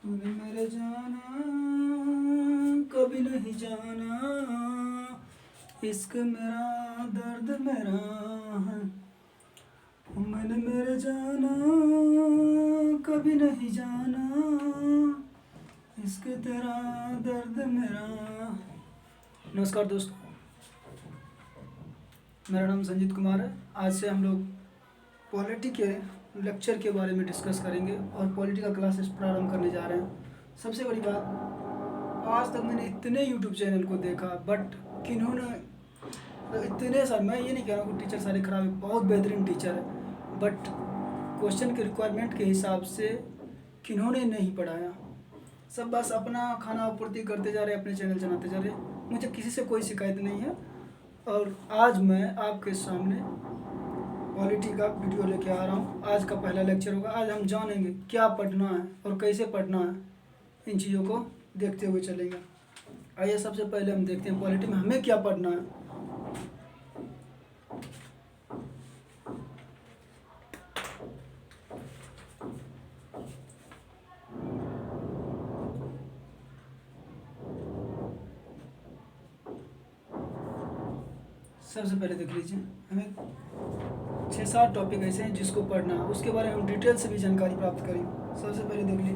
तूने मेरे जाना कभी नहीं जाना, इश्क मेरा दर्द मेरा है। मैंने मेरे जाना कभी नहीं जाना, इश्क तेरा दर्द मेरा। नमस्कार दोस्तों, मेरा नाम संजीत कुमार है। आज से हम लोग पॉलिटी के लेक्चर के बारे में डिस्कस करेंगे और पॉलिटी का क्लासेस प्रारंभ करने जा रहे हैं। सबसे बड़ी बात, आज तक मैंने इतने यूट्यूब चैनल को देखा, बट किन्होंने इतने सारे, मैं ये नहीं कह रहा हूँ कि टीचर सारे खराब है, बहुत बेहतरीन टीचर है, बट क्वेश्चन के रिक्वायरमेंट के हिसाब से किन्होंने नहीं पढ़ाया। सब बस अपना खाना पूर्ति करते जा रहे, अपने चैनल चलाते जा रहे। मुझे किसी से कोई शिकायत नहीं है और आज मैं आपके सामने पॉलिटी का वीडियो लेके आ रहा हूँ। आज का पहला लेक्चर होगा। आज हम जानेंगे क्या पढ़ना है और कैसे पढ़ना है, इन चीज़ों को देखते हुए चलेंगे। आइए सबसे पहले हम देखते हैं पॉलिटी में हमें क्या पढ़ना है। सबसे पहले देख लीजिए, हमें 6-7 टॉपिक ऐसे हैं जिसको पढ़ना है, उसके बारे में हम डिटेल से भी जानकारी प्राप्त करेंगे। सबसे पहले देख लीजिए,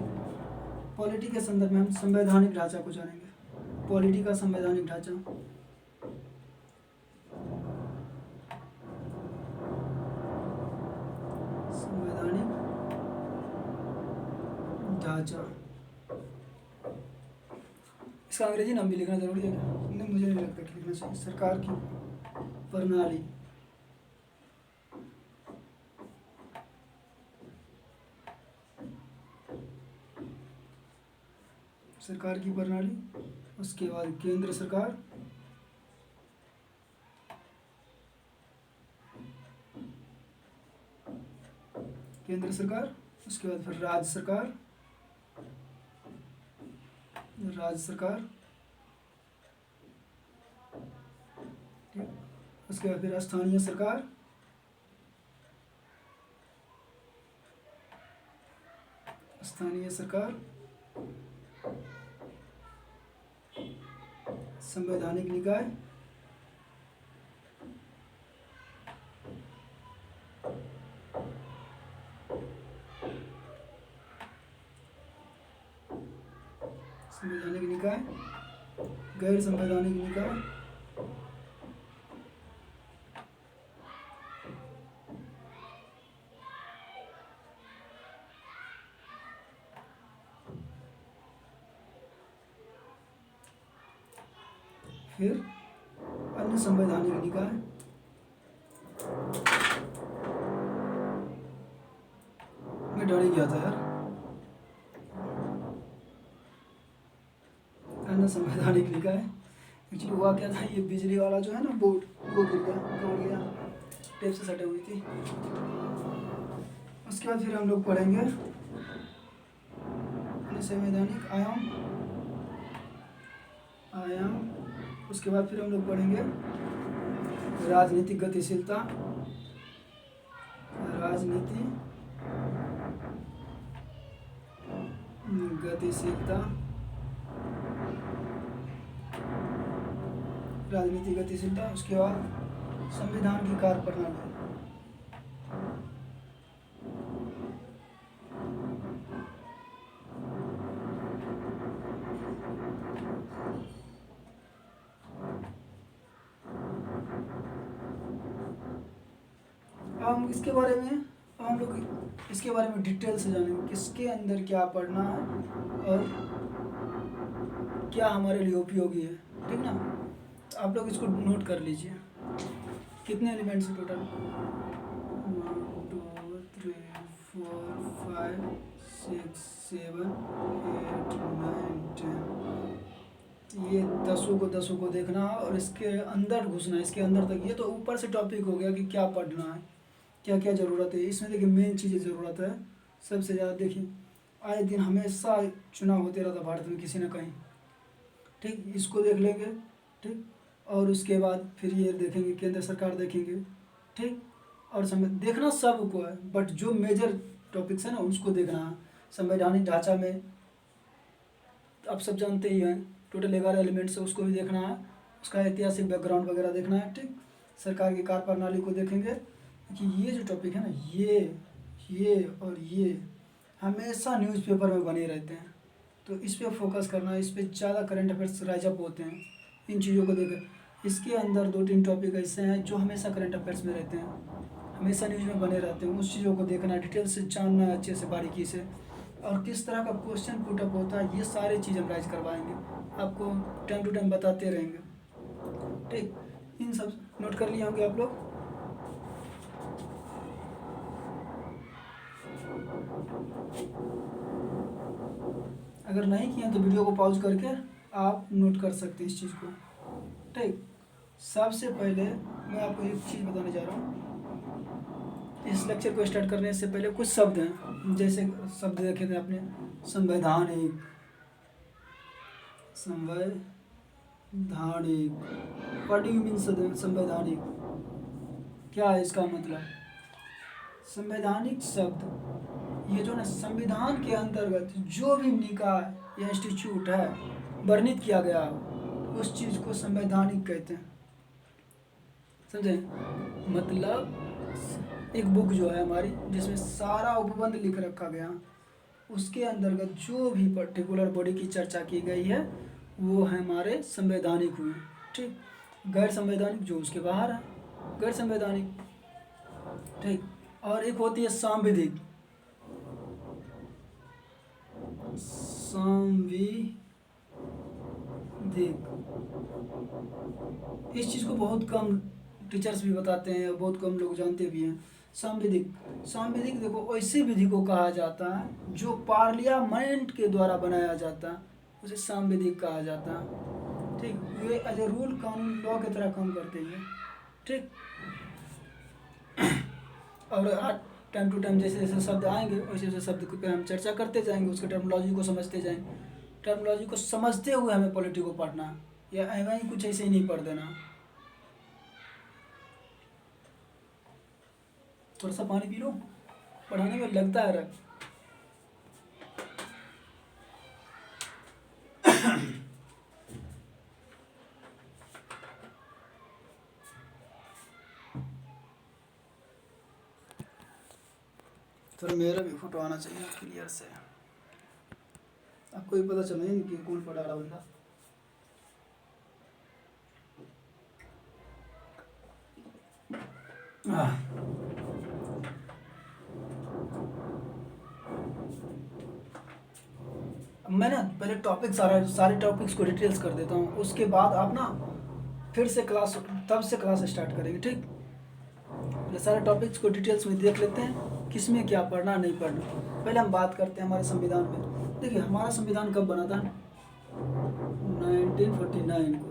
पॉलिटी के संदर्भ में हम संवैधानिक ढांचा को जानेंगे। पॉलिटी का संवैधानिक ढांचा, संवैधानिक ढांचा, इसका अंग्रेजी नाम भी लिखना जरूरी है क्या? नहीं, मुझे नहीं लगता कि लिखना चाहिए। सरकार की प्रणाली, सरकार की प्रणाली। उसके बाद केंद्र सरकार, केंद्र सरकार। उसके बाद फिर राज्य सरकार, राज्य सरकार। ठीक, उसके बाद फिर स्थानीय सरकार, स्थानीय सरकार। संवैधानिक निकाय, संवैधानिक निकाय, गैर संवैधानिक निकाय, फिर अन्य संवैधानिक निकाय। मैं डर ही गया था यार। अन्य संवैधानिक निकाय, एक्चुअली हुआ क्या था, ये बिजली वाला जो है ना बोर्ड, वो गिर गया, तोड़ गया, टेप से सटे हुई थी। उसके बाद फिर हम लोग पढ़ेंगे अन्य संवैधानिक आयाम, आयाम। उसके बाद फिर हम लोग पढ़ेंगे राजनीतिक गतिशीलता, राजनीति गतिशीलता, राजनीतिक गतिशीलता। उसके बाद संविधान की कार्यप्रणाली, हम इसके बारे में, हम लोग इसके बारे में डिटेल से जानेंगे, किसके अंदर क्या पढ़ना है और क्या हमारे लिए उपयोगी है। ठीक ना, तो आप लोग इसको नोट कर लीजिए। कितने एलिमेंट्स हैं टोटल? 1 2 3 4 5 6 7 8 9 10। ये दसों को देखना है और इसके अंदर घुसना है, इसके अंदर तक। ये तो ऊपर से टॉपिक हो गया कि क्या पढ़ना है, क्या क्या ज़रूरत है। इसमें देखिए मेन चीज़ें ज़रूरत है सबसे ज़्यादा। देखिए आए दिन हमेशा चुनाव होते रहता भारत में किसी न कहीं। ठीक, इसको देख लेंगे। ठीक, और उसके बाद फिर ये देखेंगे, केंद्र सरकार देखेंगे। ठीक, और देखना सबको है, बट जो मेजर टॉपिक्स है ना उसको देखना है। संवैधानिक ढांचा में आप सब जानते ही हैं, टोटल 11 एलिमेंट्स है, उसको भी देखना है, उसका ऐतिहासिक बैकग्राउंड वगैरह देखना है। ठीक, सरकार की कार्यप्रणाली को देखेंगे कि ये जो टॉपिक है ना, ये और ये हमेशा न्यूज़पेपर में बने रहते हैं, तो इस पर फोकस करना है, इस पर ज़्यादा करंट अफेयर्स राइज अप होते हैं। इन चीज़ों को देखें। इसके अंदर 2-3 टॉपिक ऐसे हैं जो हमेशा करंट अफेयर्स में रहते हैं, हमेशा न्यूज़ में बने रहते हैं। उस चीज़ों को देखना, डिटेल से जानना है, अच्छे से बारीकी से, और किस तरह का क्वेश्चन पुटअप होता है, ये सारी चीज़ हम राइज करवाएंगे, आपको टाइम टू टाइम बताते रहेंगे। ठीक, इन सब नोट कर लिए होंगे आप लोग। अगर नहीं किए तो वीडियो को पॉज करके आप नोट कर सकते हैं इस चीज़ को। ठीक, सबसे पहले मैं आपको एक चीज़ बताने जा रहा हूँ। इस लेक्चर को स्टार्ट करने से पहले कुछ शब्द हैं, जैसे शब्द देखे थे आपने, संवैधानिक, व्हाट डू यू मीन संवैधानिक, क्या है इसका मतलब? संवैधानिक शब्द ये जो ना संविधान के अंतर्गत जो भी निकाय या इंस्टीट्यूट है वर्णित किया गया उस चीज़ को संवैधानिक कहते हैं। समझे? मतलब एक बुक जो है हमारी, जिसमें सारा उपबंध लिख रखा गया, उसके अंतर्गत जो भी पर्टिकुलर बॉडी की चर्चा की गई है वो है हमारे संवैधानिक हुए। ठीक, गैर संवैधानिक जो उसके बाहर है, गैर संवैधानिक। ठीक, और एक होती है सांविधिक। इस चीज़ को बहुत कम टीचर्स भी बताते हैं और बहुत कम लोग जानते भी हैं। सांविधिक देखो, ऐसे विधि को कहा जाता है जो पार्लियामेंट के द्वारा बनाया जाता है, उसे सांविधिक कहा जाता है। ठीक, ये एज ए रूल कानून लॉ की तरह काम करते हैं। ठीक, और टाइम टू टाइम जैसे जैसे शब्द आएंगे वैसे वैसे शब्द पे हम चर्चा करते जाएंगे, उसके टर्मिनोलॉजी को समझते जाएंगे। टर्मिनोलॉजी को समझते हुए हमें पॉलिटी को पढ़ना है, या ऐसा ही कुछ ऐसे ही नहीं पढ़ देना। थोड़ा सा पानी पी लो, पढ़ाने में लगता है रख। तो मेरा भी फोटो आना चाहिए क्लियर से, आपको भी पता चले कि कौन पढ़ा रहा बंदा। मैं ना पहले टॉपिक सारे टॉपिक्स को डिटेल्स कर देता हूँ, उसके बाद आप ना फिर से क्लास, तब से क्लास स्टार्ट करेंगे। ठीक, पहले सारे टॉपिक्स को डिटेल्स में देख लेते हैं, किस में क्या पढ़ना नहीं पढ़ना। पहले हम बात करते हैं हमारे संविधान में। देखिए, हमारा संविधान कब बना था? 1949 को।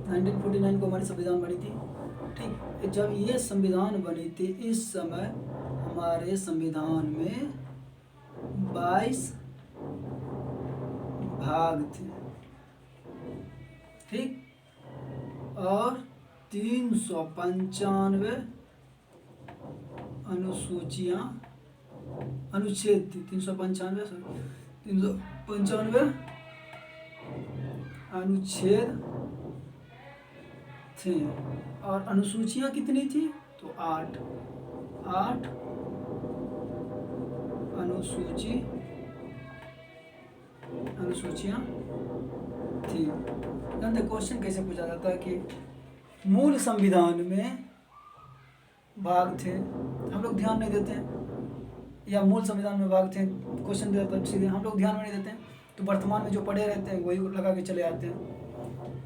1949 को हमारी संविधान बनी थी। ठीक, जब ये संविधान बनी थी, इस समय हमारे संविधान में 22 भाग थे। ठीक, और 395 अनुच्छेद थी। 395 अनुच्छेद थे, और अनुसूचियाँ कितनी थी? तो 8 अनुसूचियाँ थी। जानते क्वेश्चन कैसे पूछा जाता है कि मूल संविधान में भाग थे, हम लोग ध्यान नहीं देते हैं, या मूल संविधान में भाग थे, क्वेश्चन दिया था सीधे, हम लोग ध्यान में नहीं देते हैं, तो वर्तमान में जो पढ़े रहते हैं वही लगा के चले आते हैं।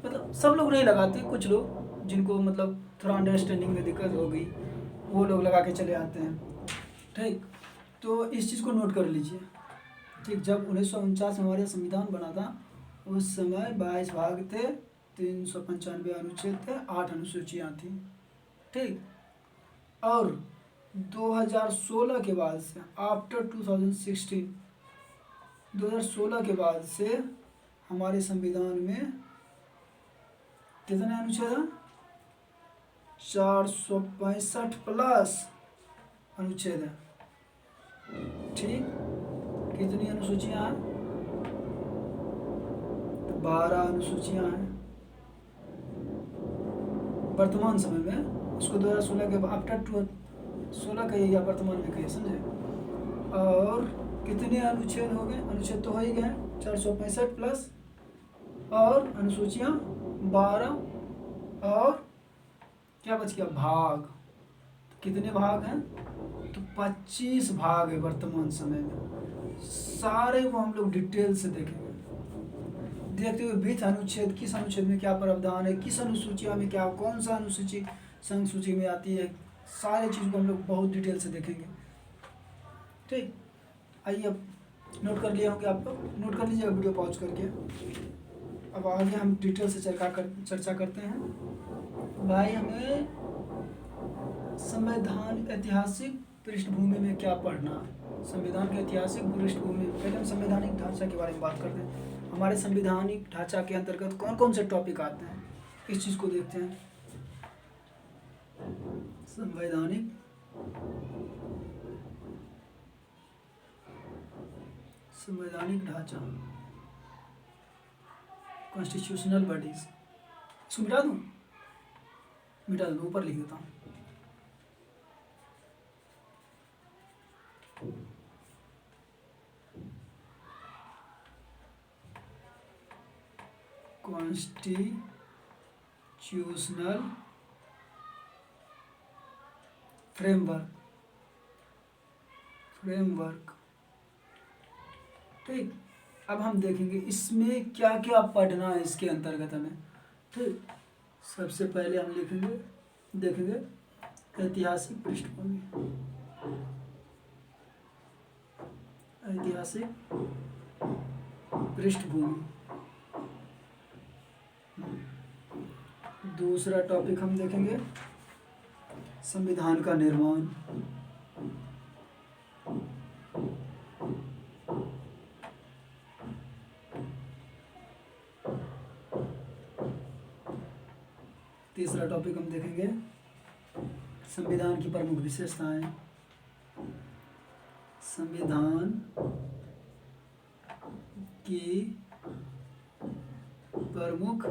मतलब सब लोग नहीं लगाते, कुछ लोग जिनको मतलब थोड़ा अंडरस्टैंडिंग में दिक्कत हो गई वो लोग लगा के चले आते हैं। ठीक, तो इस चीज़ को नोट कर लीजिए। ठीक, जब 1949 में हमारा संविधान बना था उस समय 22 भाग थे, 395 अनुच्छेद थे, 8 अनुसूचियाँ थी। ठीक, और 2016 के बाद से, आफ्टर 2016 के बाद से हमारे संविधान में कितने अनुच्छेद हैं? 465 प्लस अनुच्छेद है। ठीक, कितनी अनुसूचियाँ हैं? 12 अनुसूचियाँ हैं वर्तमान समय में। उसको 2016 के आफ्टर 16 कहिए या वर्तमान में कहिए, समझे। और कितने अनुच्छेद हो गए? अनुच्छेद तो हो ही गए 465 प्लस, और अनुसूचियाँ 12, और क्या बच गया? भाग। तो कितने भाग हैं? तो 25 भाग है वर्तमान समय में। सारे को हम लोग डिटेल से देखेंगे, देखते हुए बीच अनुच्छेद, किस अनुच्छेद में क्या प्रावधान है, किस अनुसूचिया में क्या, कौन सा अनुसूची संघ सूची में आती है, सारे चीज़ को हम लोग बहुत डिटेल से देखेंगे। ठीक, आइए अब नोट कर लिए होंगे आप लोग, नोट कर लीजिएगा वीडियो पॉज करके। अब आगे हम डिटेल से चर्चा करते हैं। भाई हमें संवैधान ऐतिहासिक पृष्ठभूमि में क्या पढ़ना है? संविधान के ऐतिहासिक पृष्ठभूमि, पहले हम संवैधानिक ढांचा के बारे में बात करते हैं। हमारे संवैधानिक ढांचा के अंतर्गत कौन कौन से टॉपिक आते हैं, इस चीज़ को देखते हैं। संवैधानिक ढांचा, कॉन्स्टिट्यूशनल बॉडीज। इसको मिटा दूँ, ऊपर लिख देता हूँ। Constitutional framework. ठीक, अब हम देखेंगे इसमें क्या क्या पढ़ना है इसके अंतर्गत हमें। ठीक, सबसे पहले हम देखेंगे ऐतिहासिक पृष्ठभूमि। ऐतिहासिक पृष्ठभूमि। दूसरा टॉपिक हम देखेंगे संविधान का निर्माण। तीसरा टॉपिक हम देखेंगे संविधान की प्रमुख विशेषताएं। संविधान की प्रमुख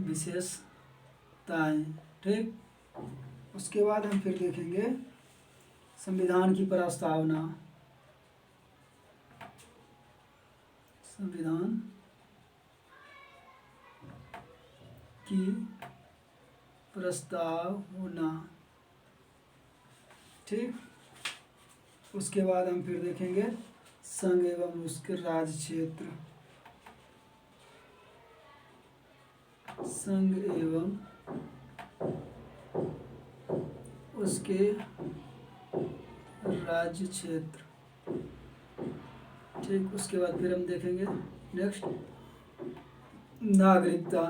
विशेषताएं। ठीक, उसके बाद हम फिर देखेंगे संविधान की प्रस्तावना। संविधान की प्रस्तावना। ठीक, उसके बाद हम फिर देखेंगे संघ एवं उसके राज्य क्षेत्र। संघ एवं उसके राज्य क्षेत्र। ठीक, उसके बाद फिर हम देखेंगे नेक्स्ट नागरिकता।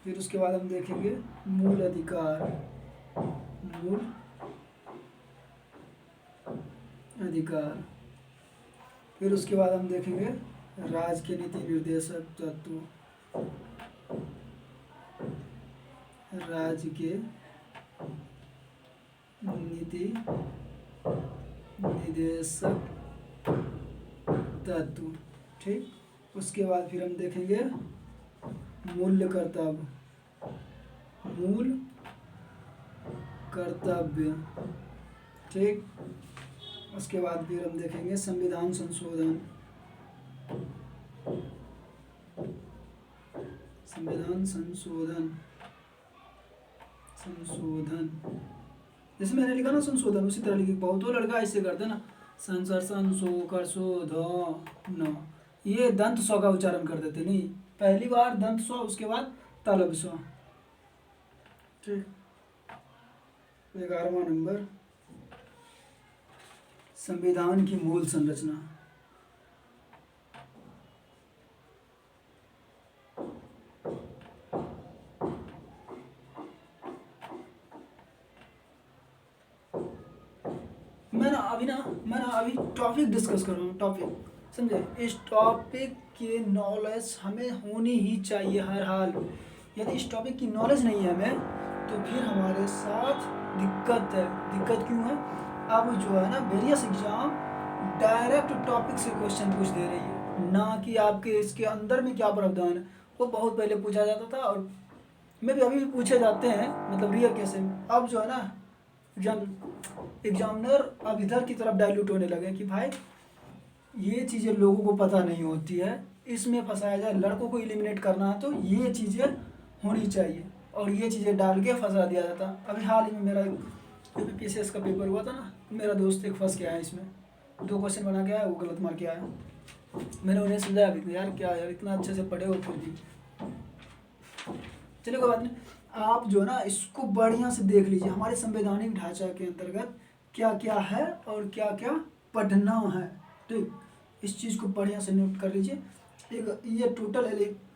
फिर उसके बाद हम देखेंगे मूल अधिकार। फिर उसके बाद हम देखेंगे राज्य के नीति निर्देशक तत्व। राज्य के नीति निर्देशक तत्व। ठीक, उसके बाद फिर हम देखेंगे मूल कर्तव्य। ठीक, उसके बाद फिर हम देखेंगे संविधान संशोधन। जैसे मैंने लिखा ना संशोधन, उसी तरह लिखी। बहुत लड़का ऐसे करते ना, संशोधन, ये दंत स्व का उच्चारण कर देते। नहीं, पहली बार दंत स्व, उसके बाद तालव्य स्व। ठीक, 11वां नंबर संविधान की मूल संरचना। मैं अभी टॉपिक डिस्कस कर रहा हूँ, टॉपिक समझे। इस टॉपिक के नॉलेज हमें होनी ही चाहिए हर हाल। यदि इस टॉपिक की नॉलेज नहीं है हमें, तो फिर हमारे साथ दिक्कत दिक्कत है। दिक्कत क्यों है? अब जो है ना वेरियस एग्जाम डायरेक्ट टॉपिक से क्वेश्चन पूछ दे रही है, ना कि आपके इसके अंदर में क्या प्रावधान है। वो बहुत पहले पूछा जाता था और मे भी अभी भी पूछे जाते हैं, मतलब रियल केस में। अब जो है ना एग्जामिनर अब इधर की तरफ डाइल्यूट होने लगे कि भाई ये चीज़ें लोगों को पता नहीं होती है, इसमें फंसाया जाए। लड़कों को एलिमिनेट करना है तो ये चीज़ें होनी चाहिए, और ये चीज़ें डाल के फंसा दिया जाता। अभी हाल ही में मेरा यूपीपीसीएस का पेपर हुआ था ना, मेरा दोस्त एक फंस गया है इसमें। 2 क्वेश्चन बना के आया, वो गलत मार के आया। मैंने उन्हें समझाया भी यार क्या यार, इतना अच्छे से पढ़े हो फिर भी। चलिए कोई बात नहीं। आप जो है ना इसको बढ़िया से देख लीजिए, हमारे संवैधानिक ढांचा के अंतर्गत क्या क्या है और क्या क्या पढ़ना है। ठीक, इस चीज़ को बढ़िया से नोट कर लीजिए। एक ये टोटल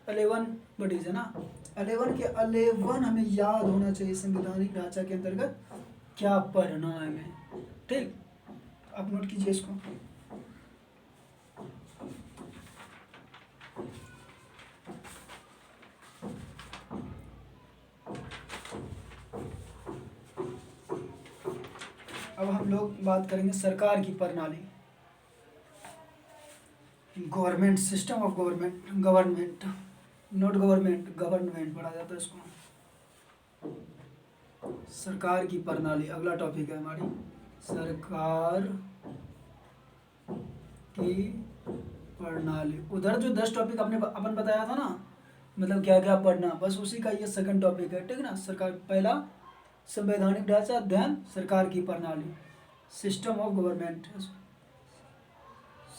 11 बडीज है ना, 11 के 11 हमें याद होना चाहिए संवैधानिक ढांचा के अंतर्गत क्या पढ़ना है हमें। ठीक, आप नोट कीजिए इसको। अब हम लोग बात करेंगे सरकार की प्रणाली, government, system of government. Government not government, government पढ़ा जाता है इसको। सरकार की प्रणाली अगला टॉपिक है हमारी, सरकार की प्रणाली। उधर जो 10 टॉपिक अपने अपन बताया था ना, मतलब क्या क्या पढ़ना, बस उसी का ये सेकंड टॉपिक है। ठीक ना, सरकार पहला संवैधानिक ढांचा, ध्यान सरकार की प्रणाली, system of government,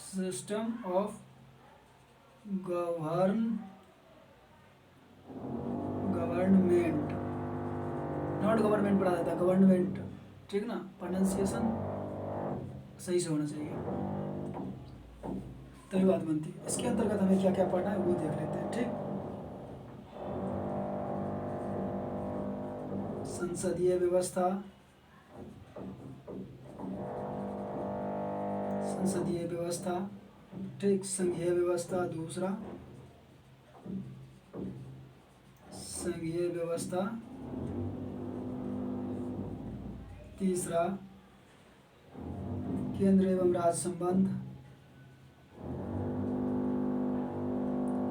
system of government, not government पढ़ा जाता है, गवर्नमेंट। ठीक ना, प्रोनाउंसिएशन सही से होना चाहिए, तभी बात बनती है। इसके अंतर्गत हमें क्या क्या पढ़ना है वो देख लेते हैं। ठीक, संसदीय व्यवस्था, संसदीय व्यवस्था। ठीक, संघीय व्यवस्था दूसरा, संघीय व्यवस्था तीसरा, केंद्र एवं राज्य संबंध,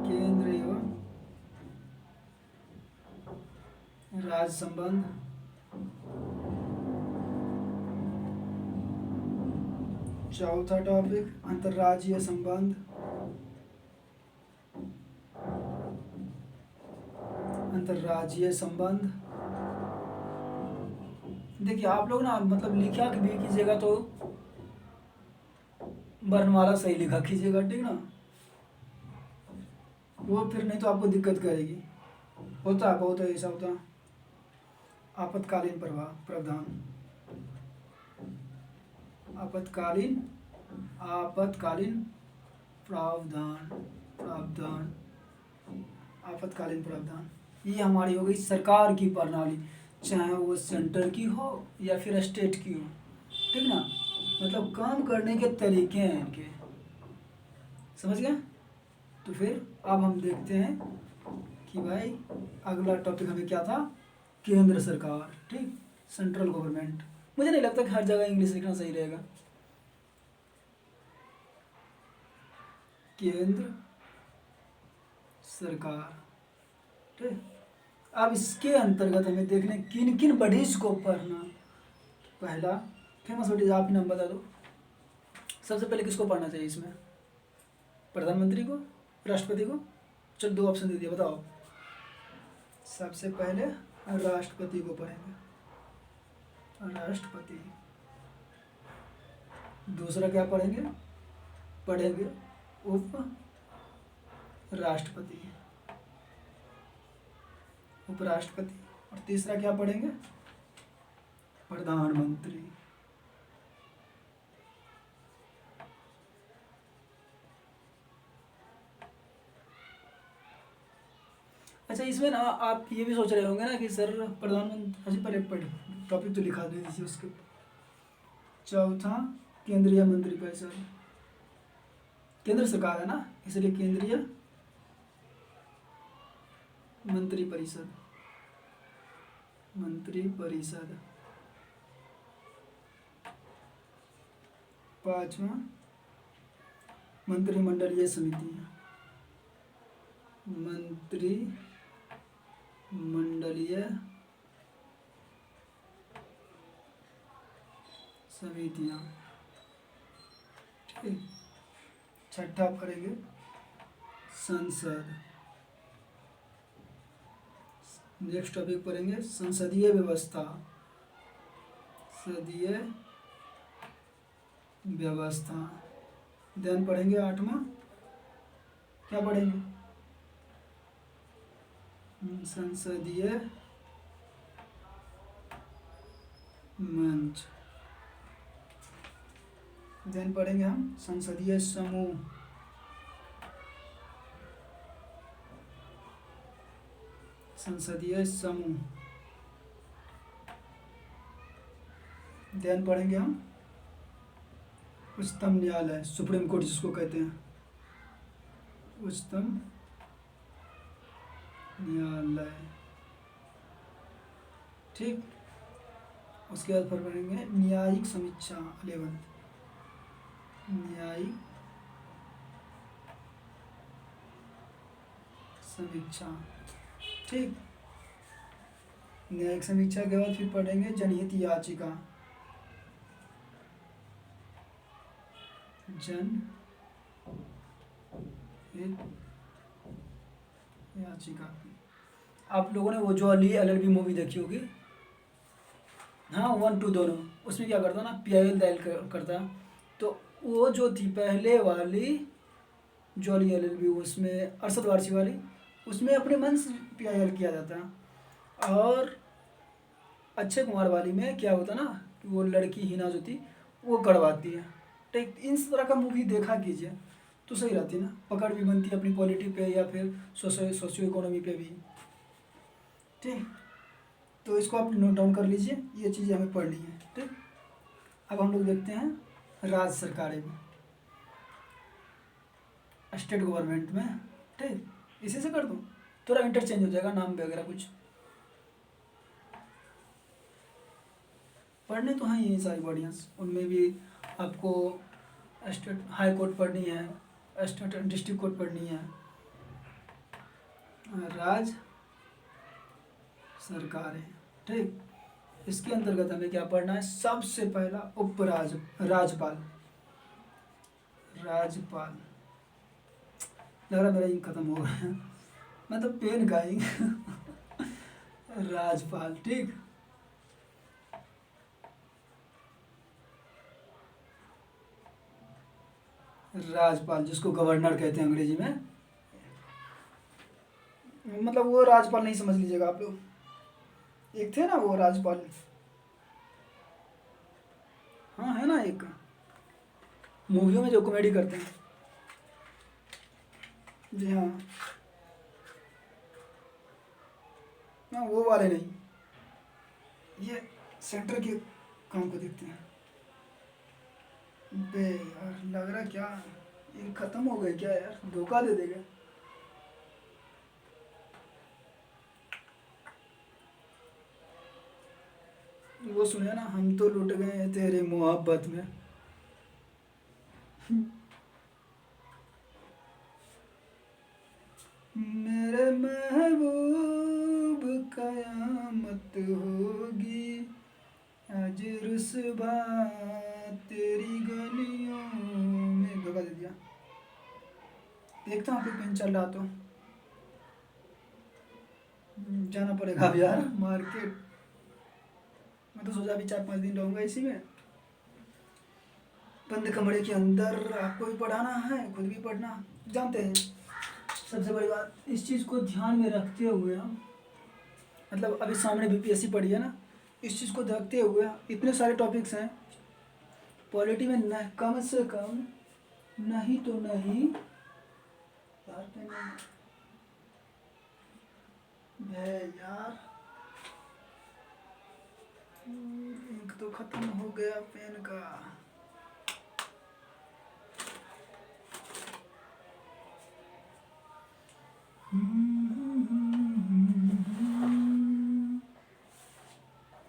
केंद्र एवं राज्य संबंध। चौथा टॉपिक अंतर्राज्यीय संबंध, अंतर्राज्यीय संबंध। देखिए आप लोग ना मतलब लिखा भी कीजिएगा तो वर्णमाला सही लिखा कीजिएगा। ठीक ना, वो फिर नहीं तो आपको दिक्कत करेगी। होता है बहुत ऐसा होता है। आपातकालीन प्रावधान, आपातकालीन, आपातकालीन प्रावधान, प्रावधान, आपातकालीन प्रावधान। ये हमारी हो गई सरकार की प्रणाली, चाहे वो सेंटर की हो या फिर स्टेट की हो। ठीक ना, मतलब काम करने के तरीके हैं इनके, समझ गए। तो फिर अब हम देखते हैं कि भाई अगला टॉपिक हमें क्या था, केंद्र सरकार। ठीक, सेंट्रल गवर्नमेंट। मुझे नहीं लगता कि हर जगह इंग्लिश लिखना सही रहेगा। केंद्र सरकार। ठीक, अब इसके अंतर्गत हमें देखने किन किन बडीज को पढ़ना। पहला फेमस बडीज, आप ही नाम बता दो। सबसे पहले किसको पढ़ना चाहिए इसमें, प्रधानमंत्री को, राष्ट्रपति को? चलो 2 ऑप्शन दे दिया, बताओ। सबसे पहले राष्ट्रपति को पढ़ेंगे, राष्ट्रपति। दूसरा क्या पढ़ेंगे, पढ़ेंगे उप राष्ट्रपति, उपराष्ट्रपति। और तीसरा क्या पढ़ेंगे, प्रधानमंत्री। अच्छा, इसमें ना आप ये भी सोच रहे होंगे ना कि सर प्रधानमंत्री, अजी पहले टॉपिक तो लिखा दे दीजिए उसके। चौथा केंद्रीय मंत्रिपरिषद, केंद्र सरकार है ना, इसलिए केंद्रीय मंत्रिपरिषद, मंत्रिपरिषद। पांचवा मंत्रिमंडलीय समिति, मंत्रिमंडलीय समितियाँ। ठीक, छठा पढ़ेंगे संसद। नेक्स्ट टॉपिक पढ़ेंगे संसदीय व्यवस्था, संसदीय व्यवस्था। देन पढ़ेंगे आठवां, क्या पढ़ेंगे, संसदीय मंच। देन पढ़ेंगे हम संसदीय समूह, संसदीय समूह। देन पढ़ेंगे हम उच्चतम न्यायालय, सुप्रीम कोर्ट जिसको कहते हैं, उच्चतम न्यायालय। ठीक, उसके बाद फिर पढ़ेंगे न्यायिक समीक्षा, 11, न्यायिक समीक्षा। ठीक, न्यायिक समीक्षा के बाद फिर पढ़ेंगे जनहित याचिका, जनहित याचिका। आप लोगों ने वो जो अली LLB मूवी देखी होगी, हाँ 1 2 दोनों, उसमें क्या करता ना, PIL दायर करता। तो वो जो थी पहले वाली जो अली LLB, उसमें अरशद वारसी वाली, उसमें अपने मन से PIL किया जाता। और अक्षय कुमार वाली में क्या होता ना, कि वो लड़की हिना जो थी वो करवाती है। ठीक, इस तरह का मूवी देखा कीजिए तो सही रहती है ना, पकड़ भी बनती है अपनी पॉलिटी पे या फिर सोशियो इकोनॉमी पे भी। ठीक, तो इसको आप नोट डाउन कर लीजिए, ये चीज़ें हमें पढ़नी है। ठीक, अब हम लोग देखते हैं राज्य सरकारें में, स्टेट गवर्नमेंट में। ठीक, इसी से कर दूँ, थोड़ा इंटरचेंज हो जाएगा नाम वगैरह कुछ, पढ़ने तो हैं ये सारी बॉडियाँ। उनमें भी आपको स्टेट हाई कोर्ट पढ़नी है, स्टेट डिस्ट्रिक्ट कोर्ट पढ़नी है, राज्य सरकारें। ठीक, इसके अंतर्गत हमें क्या पढ़ना है, सबसे पहला राज्यपाल। राज्यपाल, लग रहा मेरा इंक खत्म हो गया, मतलब पेन का इंक। राज्यपाल। ठीक, राज्यपाल जिसको गवर्नर कहते हैं अंग्रेजी में, मतलब वो राज्यपाल नहीं समझ लीजिएगा आप लोग, एक थे ना वो राज्यपाल, हाँ है ना, एक मूवियों में जो कॉमेडी करते हैं। जी हाँ, ना वो वाले नहीं, ये सेंटर के काम को देखते हैं। बे यार, लग रहा क्या ये खत्म हो गए क्या यार, धोखा दे देगा। वो सुने ना, हम तो लुट गए तेरे मोहब्बत में। मेरे महबूब कयामत होगी आज रुसवा तेरी गलियों में। धोखा दे दिया, देखता हूँ कोई पेन चल रहा तो जाना पड़ेगा अब यार मार्केट। मैं तो सोचा अभी 4-5 दिन रहूँगा इसी में, बंद कमरे के अंदर। आपको भी पढ़ाना है, खुद भी पढ़ना। जानते हैं सबसे बड़ी बात, इस चीज़ को ध्यान में रखते हुए हम, मतलब अभी सामने BPSC पढ़ी है ना, इस चीज़ को देखते हुए इतने सारे टॉपिक्स हैं पॉलिटी में, न कम से कम नहीं तो नहीं यार, यार इंक तो खत्म हो गया पेन का।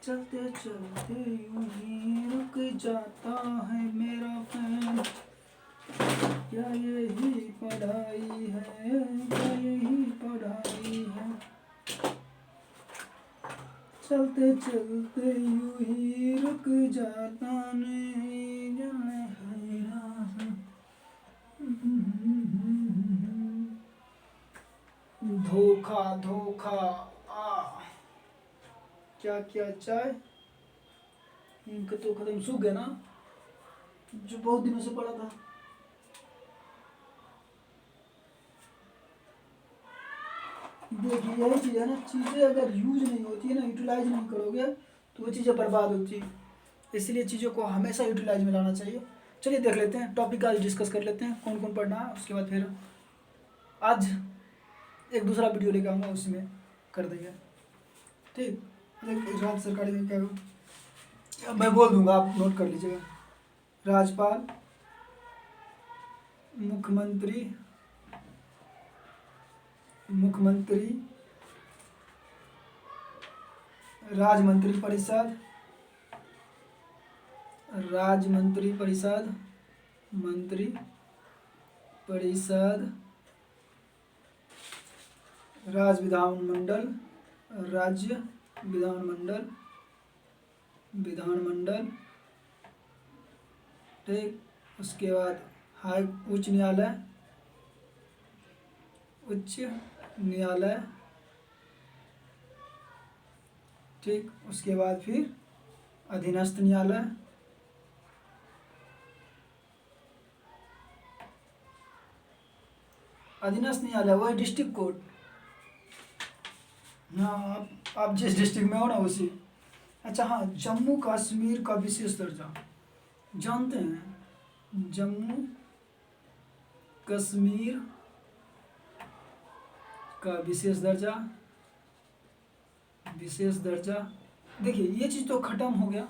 चलते चलते यूं ही रुक जाता है मेरा पैर, क्या यही पढ़ाई है, क्या यही पढ़ाई है। चलते चलते यूं ही रुक जाता नहीं जाने है राह। धोखा धोखा आ क्या क्या चाय, इनका तो खत्म सूख गया ना, जो बहुत दिनों से पड़ा था। देखिए यही चीज़ है ना, चीज़ें अगर यूज नहीं होती है ना, यूटिलाइज नहीं करोगे तो वो चीज़ें बर्बाद होती है। इसलिए चीज़ों को हमेशा यूटिलाइज में लाना चाहिए। चलिए देख लेते हैं, टॉपिक आज डिस्कस कर लेते हैं कौन कौन पढ़ना है, उसके बाद फिर आज एक दूसरा वीडियो लेकर आऊँगा, उसमें कर देंगे। ठीक, राज्य सरकारी में क्या मैं बोल दूंगा, आप नोट कर लीजिएगा। राज्यपाल, मुख्यमंत्री, मुख्यमंत्री, राजमंत्री परिषद, राजमंत्री परिषद, मंत्री परिषद, राज्य विधानमंडल, राज्य विधानमंडल, विधानमंडल। ठीक, उसके बाद हाई उच्च न्यायालय, उच्च न्यायालय। ठीक, उसके बाद फिर अधीनस्थ न्यायालय, अधीनस्थ न्यायालय वही डिस्ट्रिक्ट कोर्ट। हाँ, आप जिस डिस्ट्रिक्ट में हो ना उसी। अच्छा हाँ, जम्मू कश्मीर का विशेष दर्जा जानते हैं? जम्मू कश्मीर का विशेष दर्जा, विशेष दर्जा। देखिए ये चीज़ तो ख़त्म हो गया,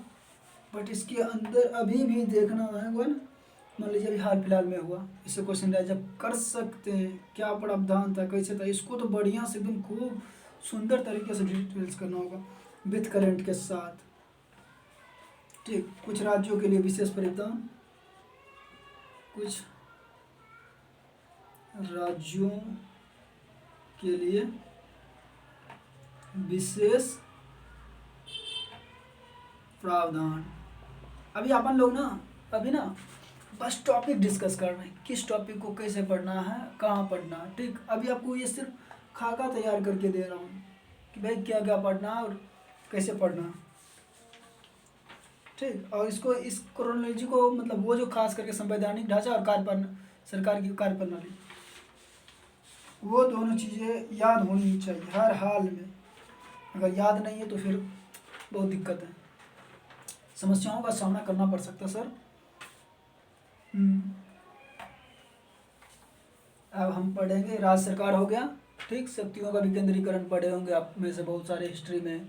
बट इसके अंदर अभी भी देखना है वन, मान लीजिए अभी हाल फिलहाल में हुआ, इससे क्वेश्चन राइज जब कर सकते हैं, क्या प्रावधान था, कैसे था, इसको तो बढ़िया से एकदम खूब सुंदर तरीके से डिटेल्स करना होगा विथ करंट के साथ। ठीक, कुछ राज्यों के लिए विशेष प्रावधान, कुछ राज्यों के लिए विशेष प्रावधान। अभी अपन लोग ना अभी ना बस टॉपिक डिस्कस कर रहे हैं, किस टॉपिक को कैसे पढ़ना है, कहाँ पढ़ना है। ठीक, अभी आपको ये सिर्फ खाका तैयार करके दे रहा हूँ कि भाई क्या क्या पढ़ना है और कैसे पढ़ना है। ठीक, और इसको इस क्रोनोलॉजी को मतलब वो जो खास करके संवैधानिक ढांचा और सरकार की कार्य प्रणाली, वो दोनों चीज़ें याद होनी चाहिए हर हाल में। अगर याद नहीं है तो फिर बहुत दिक्कत है, समस्याओं का सामना करना पड़ सकता है सर। अब हम पढ़ेंगे राज्य सरकार हो गया। ठीक, शक्तियों का विकेंद्रीकरण पढ़े होंगे आप में से बहुत सारे, हिस्ट्री में,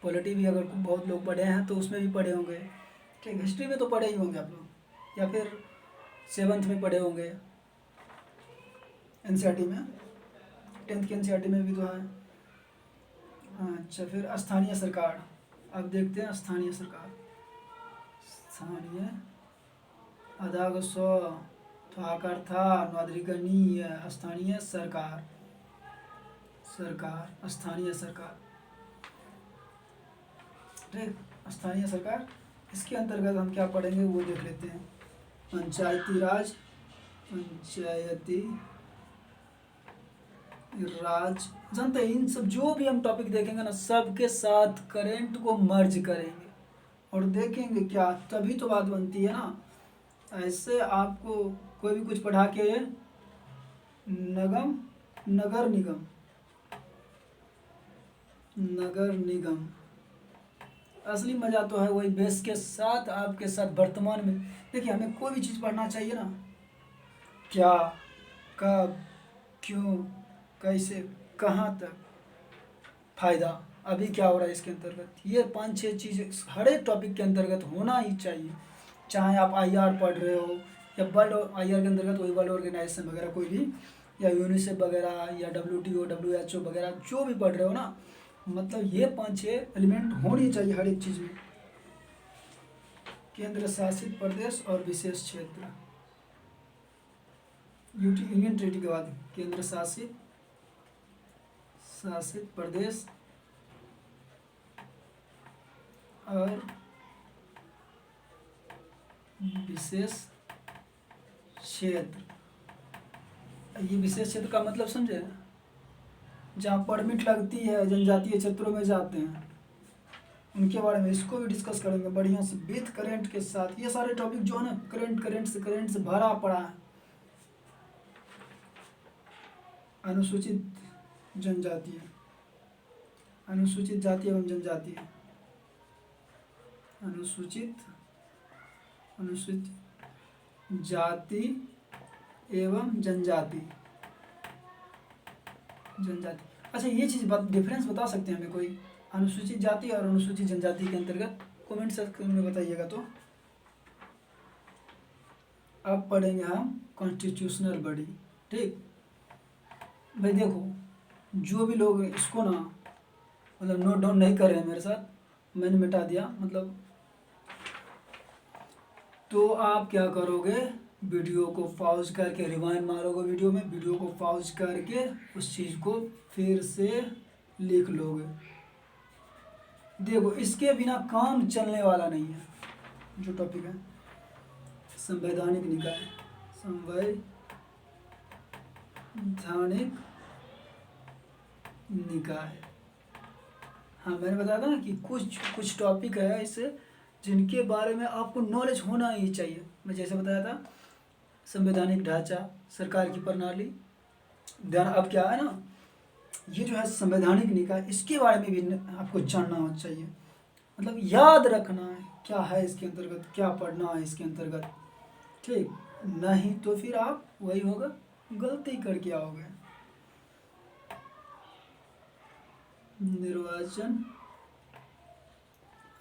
पॉलिटी भी अगर बहुत लोग पढ़े हैं तो उसमें भी पढ़े होंगे। ठीक, हिस्ट्री में तो पढ़े ही होंगे आप लोग, या फिर 7th में पढ़े होंगे एनसीईआरटी में, 10th के एनसीईआरटी में भी तो है। अच्छा, फिर स्थानीय सरकार, अब देखते हैं स्थानीय सरकार। स्थानीय अदाग स्व थाकर था नागरिकनीय स्थानीय सरकार, सरकार स्थानीय सरकार। ठीक, स्थानीय सरकार, इसके अंतर्गत हम क्या पढ़ेंगे वो देख लेते हैं। पंचायती राज, पंचायती राज, जानते हैं इन सब जो भी हम टॉपिक देखेंगे ना, सबके साथ करेंट को मर्ज करेंगे और देखेंगे क्या, तभी तो बात बनती है ना। ऐसे आपको कोई भी कुछ पढ़ा के नगर निगम, नगर निगम, असली मज़ा तो है वही बेस के साथ आपके साथ वर्तमान में। देखिए हमें कोई भी चीज़ पढ़ना चाहिए ना, क्या, कब, क्यों, कैसे, कहाँ तक, फ़ायदा, अभी क्या हो रहा है इसके अंतर्गत, ये 5-6 चीज़ें हर एक टॉपिक के अंतर्गत होना ही चाहिए। चाहे आप आईआर पढ़ रहे हो या वर्ल्ड आईआर के अंतर्गत वही वर्ल्ड ऑर्गेनाइजेशन वगैरह कोई भी, या यूनिसेफ वगैरह या WTO WHO वगैरह जो भी पढ़ रहे हो ना, मतलब ये 5-6 एलिमेंट होनी चाहिए हर एक चीज़ में। केंद्र शासित प्रदेश और विशेष क्षेत्र, यूनियन टेरिटरी के बाद केंद्र शासित प्रदेश और विशेष क्षेत्र। ये विशेष क्षेत्र का मतलब समझे, जहाँ परमिट लगती है, जनजातीय क्षेत्रों में जाते हैं, उनके बारे में इसको भी डिस्कस करेंगे बढ़िया से विथ करंट के साथ। ये सारे टॉपिक जो है ना करंट से भरा पड़ा है। अनुसूचित जनजातीय, अनुसूचित जाति एवं जनजातीय, अनुसूचित जाति एवं जनजाति। अच्छा, ये चीज़ डिफरेंस बता सकते हैं हमें कोई, अनुसूचित जाति और अनुसूचित जनजाति के अंतर्गत? कमेंट सेक्शन में बताइएगा। तो अब पढ़ेंगे हम कॉन्स्टिट्यूशनल बॉडी। ठीक भाई, देखो जो भी लोग इसको ना मतलब नोट डाउन नहीं कर रहे हैं मेरे साथ, मैंने मिटा दिया मतलब, तो आप क्या करोगे, वीडियो को पॉज करके रिवाइंड मारोगे वीडियो में, वीडियो को पॉज करके उस चीज़ को फिर से लिख लोगे। देखो इसके बिना काम चलने वाला नहीं है। जो टॉपिक है संवैधानिक निकाय, संवैधानिक निकाय। हाँ, मैंने बताया था ना कि कुछ टॉपिक है इससे जिनके बारे में आपको नॉलेज होना ही चाहिए। मैं जैसे बताया था संवैधानिक ढांचा, सरकार की प्रणाली, ध्यान अब क्या है ना, ये जो है संवैधानिक निकाय, इसके बारे में भी आपको जानना होना चाहिए। मतलब याद रखना है क्या है इसके अंतर्गत, क्या पढ़ना है इसके अंतर्गत। ठीक, नहीं तो फिर आप वही होगा, गलती करके आओगे। निर्वाचन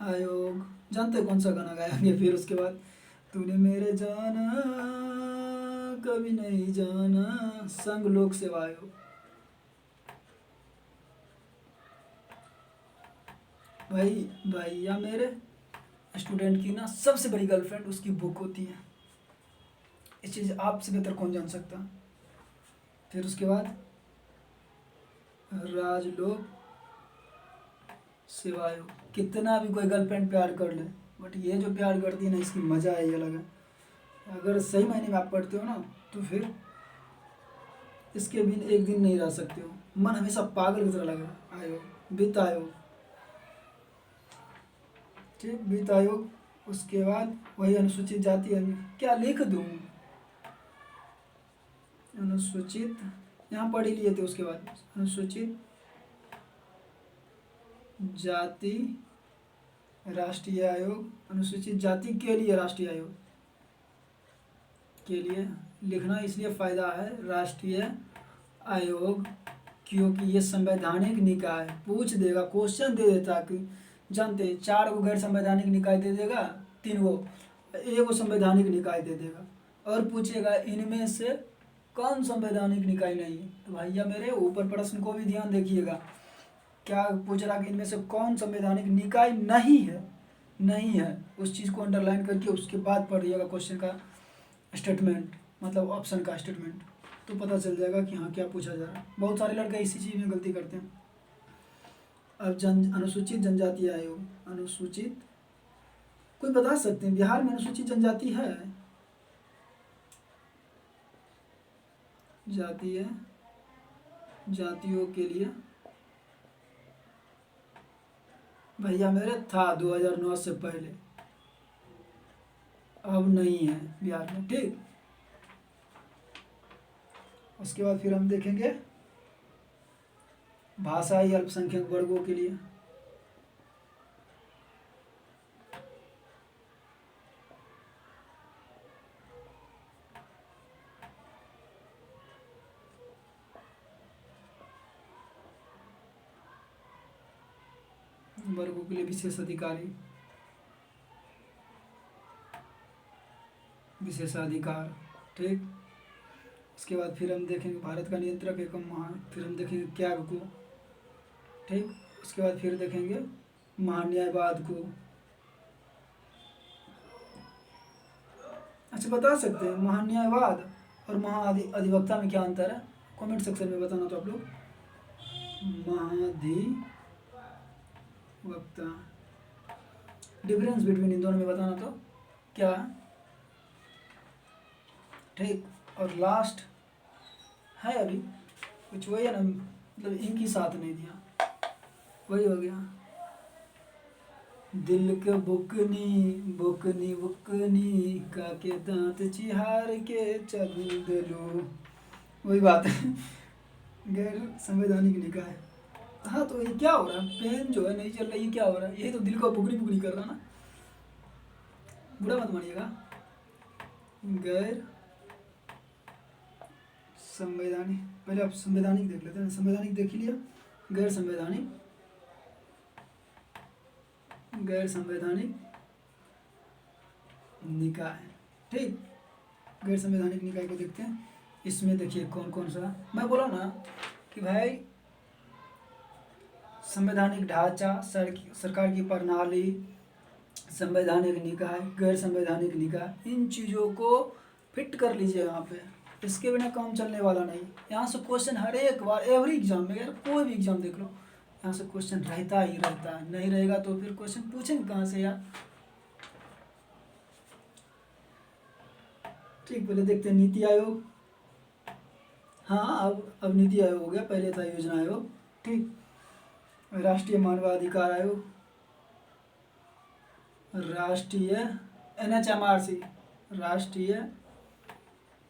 आयोग, जानते कौन सा गाना गाएंगे फिर उसके बाद, तूने मेरे जाना कभी नहीं जाना, संघ लोक सेवा आयोग। भैया मेरे स्टूडेंट की ना सबसे बड़ी गर्लफ्रेंड उसकी बुक होती है। इस चीज़ आपसे बेहतर कौन जान सकता। फिर उसके बाद राजलोक सेवा आयोग। कितना भी कोई गर्लफ्रेंड प्यार कर ले, बट ये जो प्यार करती है ना, इसकी मज़ा है अलग है। अगर सही मायने में आप पढ़ते हो ना, तो फिर इसके बिन एक दिन नहीं रह सकते हो, मन हमेशा पागल की तरह लगेगा। आयोग, वित्त आयोग, ठीक, वित्त आयोग। उसके बाद वही अनुसूचित जाति, क्या लिख दूँ, अनुसूचित, यहाँ पढ़ ही लिए थे। उसके बाद अनुसूचित जाति राष्ट्रीय आयोग, अनुसूचित जाति के लिए राष्ट्रीय आयोग, के लिए लिखना इसलिए फ़ायदा है राष्ट्रीय आयोग, क्योंकि ये संवैधानिक निकाय पूछ देगा, क्वेश्चन दे देता कि जानते 4 को गैर संवैधानिक निकाय दे देगा, 3 को, 1 को संवैधानिक निकाय दे देगा, और पूछेगा इनमें से कौन संवैधानिक निकाय नहीं है। तो भैया मेरे ऊपर प्रश्न को भी ध्यान देखिएगा, क्या पूछ रहा कि इनमें से कौन संवैधानिक निकाय नहीं है, नहीं है, उस चीज़ को अंडरलाइन करके उसके बाद पढ़िएगा क्वेश्चन का स्टेटमेंट, मतलब ऑप्शन का स्टेटमेंट, तो पता चल जाएगा कि हाँ क्या पूछा जा रहा है। बहुत सारे लड़के इसी चीज़ में गलती करते हैं। अब अनुसूचित जनजाति आयोग, अनुसूचित, कोई बता सकते हैं बिहार में अनुसूचित जनजाति है? जातीय जातियों के लिए भैया मेरे था 2009 से पहले, अब नहीं है बिहार में। ठीक, उसके बाद फिर हम देखेंगे भाषाई अल्पसंख्यक वर्गों के लिए, वर्गों के लिए विशेष अधिकारी, विशेषाधिकार। ठीक, उसके बाद फिर हम देखेंगे भारत का नियंत्रक एवं महान, फिर हम देखेंगे त्याग को। ठीक, उसके बाद फिर देखेंगे महान्यायवाद को। अच्छा, बता सकते हैं महान्यायवाद और महाअधिवक्ता में क्या अंतर है? कमेंट सेक्शन में बताना। तो आप लोग महाधिवक्ता, डिफरेंस बिटवीन इन दोनों में बताना तो क्या है? ठीक। और लास्ट है अभी कुछ वही है ना, मतलब एक ही साथ नहीं दिया, वही हो गया। दिल के बुकनी बुकनी बुकनी का के दांत चिहार के चल दिलो, वही बात है। गैर संवैधानिक निकाय। हाँ, तो ये क्या हो रहा है? पेन जो है नहीं चल रही है, क्या हो रहा है? यही तो दिल को बुकनी बुकनी कर रहा ना, बुरा मत मानिएगा। गैर संवैधानिक, पहले आप संवैधानिक देख लेते हैं। संवैधानिक देख ही लिया। गैर संवैधानिक, गैर संवैधानिक निकाय। ठीक, गैर संवैधानिक निकाय को देखते हैं। इसमें देखिए कौन कौन सा, मैं बोला ना कि भाई संवैधानिक ढांचा, सरकार की प्रणाली, संवैधानिक निकाय, गैर संवैधानिक निकाय, इन चीज़ों को फिट कर लीजिए यहाँ पे। इसके बिना काम चलने वाला नहीं। यहाँ से क्वेश्चन हर एक बार, एवरी एग्जाम में, यार कोई भी एग्जाम देख लो, यहाँ से क्वेश्चन रहता ही रहता है। नहीं रहेगा तो फिर क्वेश्चन पूछेंगे कहाँ से यार? ठीक, पहले देखते हैं नीति आयोग। हाँ, अब नीति आयोग हो गया, पहले था योजना आयोग। ठीक, राष्ट्रीय मानवाधिकार आयोग, राष्ट्रीय NHMRC, राष्ट्रीय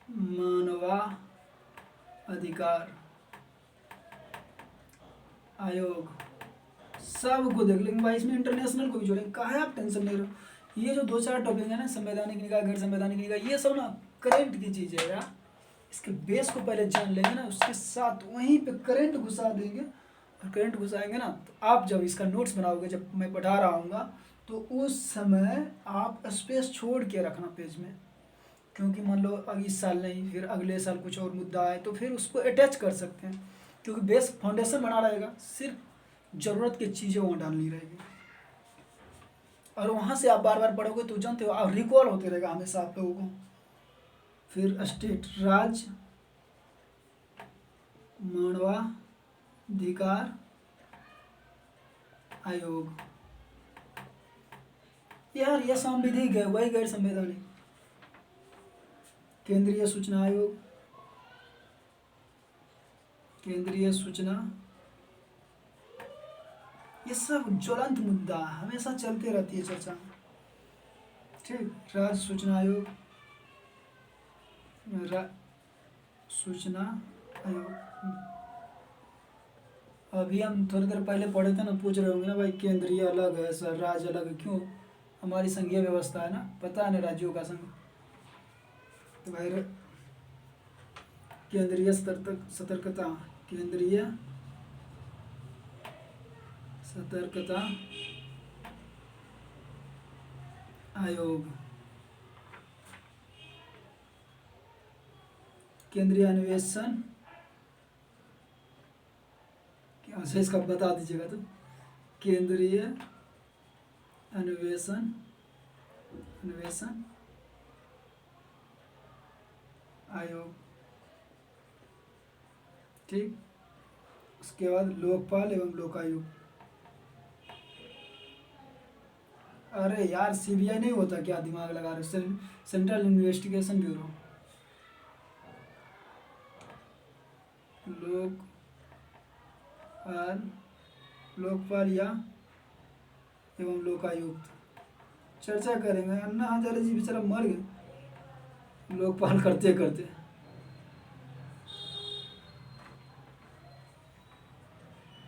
मानवाधिकार आयोग, सबको देख लेंगे भाई। इसमें इंटरनेशनल को भी जोड़ेंगे, काहे आप टेंशन ले रहे हो? ये जो 2-4 टॉपिक है ना, संवैधानिक निकाय, गैर संवैधानिक निकाय, ये सब ना करंट की चीज़ है यार। इसके बेस को पहले जान लेंगे ना, उसके साथ वहीं पे करंट घुसा देंगे। और करंट घुसाएंगे ना, तो आप जब इसका नोट्स बनाओगे, जब मैं पढ़ा रहा हूँगा, तो उस समय आप स्पेस छोड़ के रखना पेज में। क्योंकि मान लो अब इस साल नहीं, फिर अगले साल कुछ और मुद्दा आए तो फिर उसको अटैच कर सकते हैं। क्योंकि बेस फाउंडेशन बना रहेगा, सिर्फ ज़रूरत की चीज़ें वहाँ डालनी रहेगी। और वहाँ से आप बार बार पढ़ोगे तो जानते हो, आप रिकॉल होते रहेगा हमेशा आप लोगों को। फिर स्टेट, राज्य मानवाधिकार आयोग, यार यह संविधिक है, वही गैर संवैधानिक। केंद्रीय सूचना आयोग, केंद्रीय सूचना, ये सब ज्वलंत मुद्दा हमेशा चलते रहती है चर्चा। ठीक, राज्य सूचना आयोग, सूचना आयोग। अभी हम थोड़ी देर पहले पढ़े थे ना, पूछ रहे होंगे ना भाई केंद्रीय अलग है सर, राज्य अलग है, क्यों? हमारी संघीय व्यवस्था है ना, पता है ना, राज्यों का संघ। तो भाई केंद्रीय सतर्कता, केंद्रीय सतर्कता आयोग, केंद्रीय अन्वेषण, अच्छा इसका बता दीजिएगा तो, केंद्रीय अन्वेषण आयोग। ठीक, उसके बाद लोकपाल एवं लोकायुक्त। अरे यार CBI नहीं होता क्या? दिमाग लगा रहे हो? Central investigation bureau. लोकपाल या एवं लोकायुक्त। चर्चा करेंगे। अन्ना हजारे जी बेचारा मर गए लोकपाल करते करते।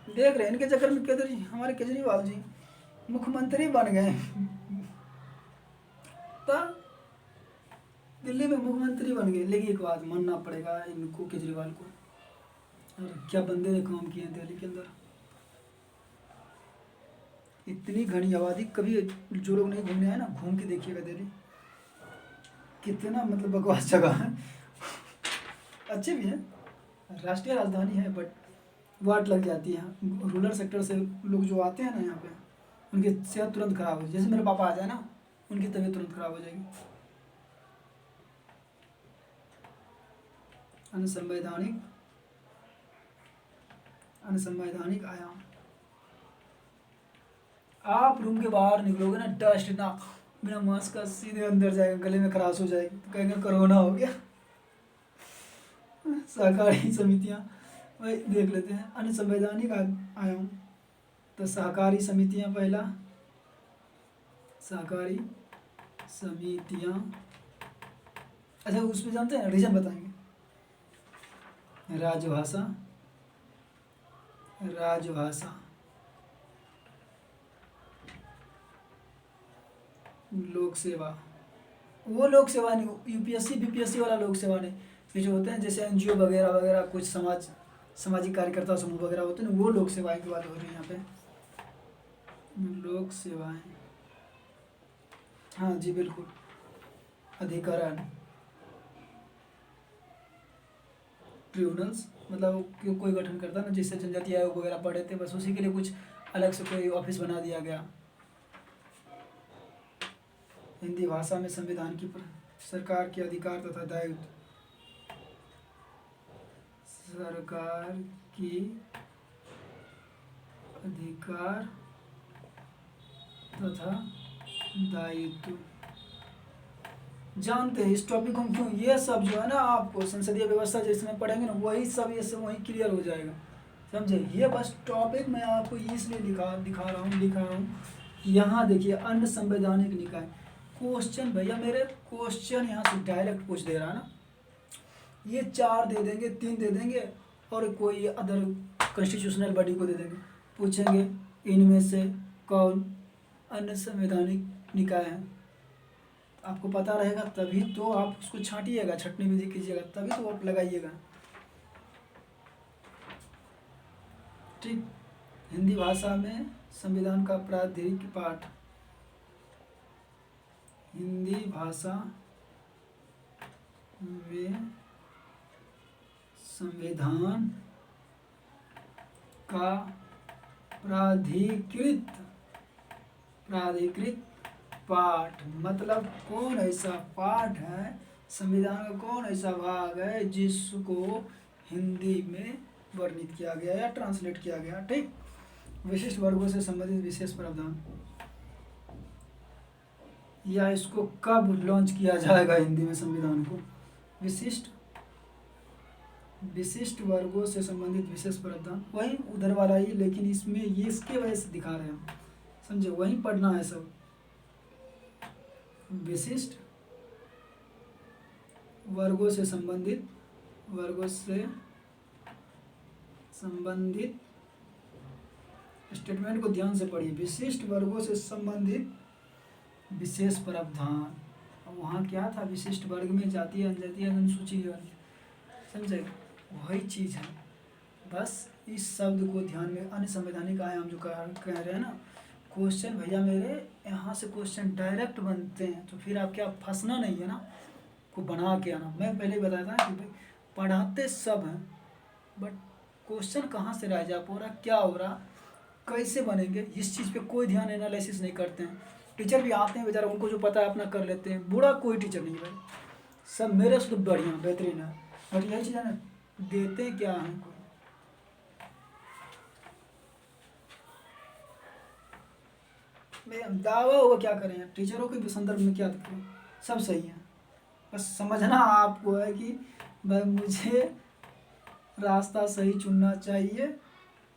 देख रहे हैं इनके चक्कर में हमारे केजरीवाल जी मुख्यमंत्री बन गए। तो दिल्ली में मुख्यमंत्री बन गए। लेकिन एक बात मानना पड़ेगा इनको, केजरीवाल को, और क्या बंदे ने काम किए हैं दिल्ली के अंदर। इतनी घनी आबादी, कभी जो लोग नहीं घूमने आए ना, घूम के देखिएगा दिल्ली कितना मतलब बकवास जगह है। अच्छे भी है, राष्ट्रीय राजधानी है, बट वाट लग जाती है। रूरल सेक्टर से लोग जो आते हैं ना यहाँ पे, उनकी सेहत तुरंत खराब हो, जैसे मेरे पापा आ जाए ना, उनकी तबीयत तुरंत खराब हो जाएगी। अनसंवैधानिक अनसंवैधानिक आयाम। आप रूम के बाहर निकलोगे ना, डस्ट ना बिना मास्क का सीधे अंदर जाएगा, गले में खराश हो जाएगी, तो कहेंगे कोरोना हो गया। सहकारी समितियां, वही देख लेते हैं। अनसंवैधानिक आयाम, तो सहकारी समितियां पहला, सहकारी समितियां। अच्छा, उसमें जानते हैं रीजन बताएंगे। राजभाषा, राजभाषा, लोक सेवा, वो लोक सेवा नहीं, यूपीएससी बीपीएससी वाला लोक सेवा नहीं। ये जो होते हैं जैसे एनजीओ वगैरह वगैरह, कुछ सामाजिक कार्यकर्ता समूह वगैरह होते हैं ना, वो लोक सेवाएं की बात हो रही है यहाँ पे। लोक सेवाएं, हाँ जी बिल्कुल। अधिकरण, ट्रिब्यूनल्स, मतलब कोई गठन करता है ना, जिससे जनजातीय आयोग वगैरह पढ़े थे, बस उसी के लिए कुछ अलग से कोई ऑफिस बना दिया गया। हिंदी भाषा में संविधान की सरकार के अधिकार तथा दायित्व, सरकार की अधिकार तथा दायित्व। जानते हैं इस टॉपिक को क्यों, ये सब जो है ना आपको संसदीय व्यवस्था जिसमें पढ़ेंगे ना, वही सब ये सब वही क्लियर हो जाएगा, समझे। ये बस टॉपिक मैं आपको इसलिए दिखा रहा हूँ। यहाँ देखिए, अन्य संवैधानिक निकाय, क्वेश्चन भैया मेरे, क्वेश्चन यहाँ से डायरेक्ट पूछ दे रहा है ना, ये 4 दे देंगे, 3 दे देंगे, और कोई अदर कॉन्स्टिट्यूशनल बॉडी को दे देंगे, पूछेंगे इनमें से कौन अन्य संवैधानिक निकाय है। आपको पता रहेगा तभी तो आप उसको छांटिएगा, छटनी विधि कीजिएगा, तभी तो आप लगाइएगा, ठीक। हिंदी भाषा में संविधान का प्राधिकृत पाठ, हिंदी भाषा में संविधान का प्राधिकृत पाठ, मतलब कौन ऐसा पाठ है, संविधान का कौन ऐसा भाग है जिसको हिंदी में वर्णित किया गया या ट्रांसलेट किया गया, ठीक। विशिष्ट वर्गों से संबंधित विशेष प्रावधान, या इसको कब लॉन्च किया जाएगा हिंदी में संविधान को। विशिष्ट वर्गों से संबंधित विशेष प्रावधान, वही उधर वाला ही, लेकिन इसमें ये इसके वजह से दिखा रहे हैं, समझे, वही पढ़ना है सब। विशिष्ट वर्गों से संबंधित स्टेटमेंट को ध्यान से पढ़िए। विशिष्ट वर्गों से संबंधित विशेष प्रावधान, अब वहाँ क्या था, विशिष्ट वर्ग में जातीय जनजातीय अनुसूची, समझे, वही चीज़ है। बस इस शब्द को ध्यान में, अन्य संवैधानिक आयाम जो कह रहे हैं ना, क्वेश्चन भैया मेरे यहाँ से क्वेश्चन डायरेक्ट बनते हैं, तो फिर आप क्या फंसना नहीं है ना, को बना के आना। मैं पहले ही बताया था कि भाई पढ़ाते सब हैं, बट क्वेश्चन कहाँ से राइज अप हो रहा, क्या हो रहा, कैसे बनेंगे, इस चीज़ पे कोई ध्यान एनालिसिस नहीं करते हैं। टीचर भी आते हैं बेचारा, उनको जो पता है अपना कर लेते हैं, बुरा कोई टीचर नहीं भाई, सब मेरे से तो बढ़िया बेहतरीन है, बट यही चीज़ है ना, देते क्या हैं कोई। दावा हुआ क्या करें, टीचरों के संदर्भ में क्या करें, सब सही है, बस समझना आपको है कि भाई मुझे रास्ता सही चुनना चाहिए,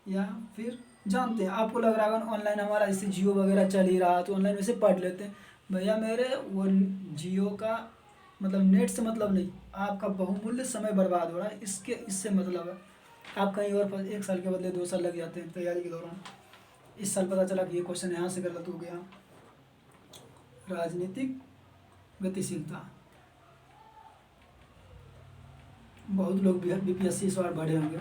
या फिर जानते हैं आपको लग रहा है ऑनलाइन हमारा जैसे जियो वगैरह चल ही रहा, तो ऑनलाइन वैसे पढ़ लेते हैं। भैया मेरे वो जियो का मतलब नेट से मतलब नहीं, आपका बहुमूल्य समय बर्बाद हो रहा है, इससे मतलब है। आप कहीं और 1 साल के बदले 2 साल लग जाते हैं तैयारी के दौरान। इस साल पता चला कि ये क्वेश्चन यहाँ से गलत हो गया। राजनीतिक गतिशीलता, बहुत लोग बीपीएससी इस बार बढ़े होंगे।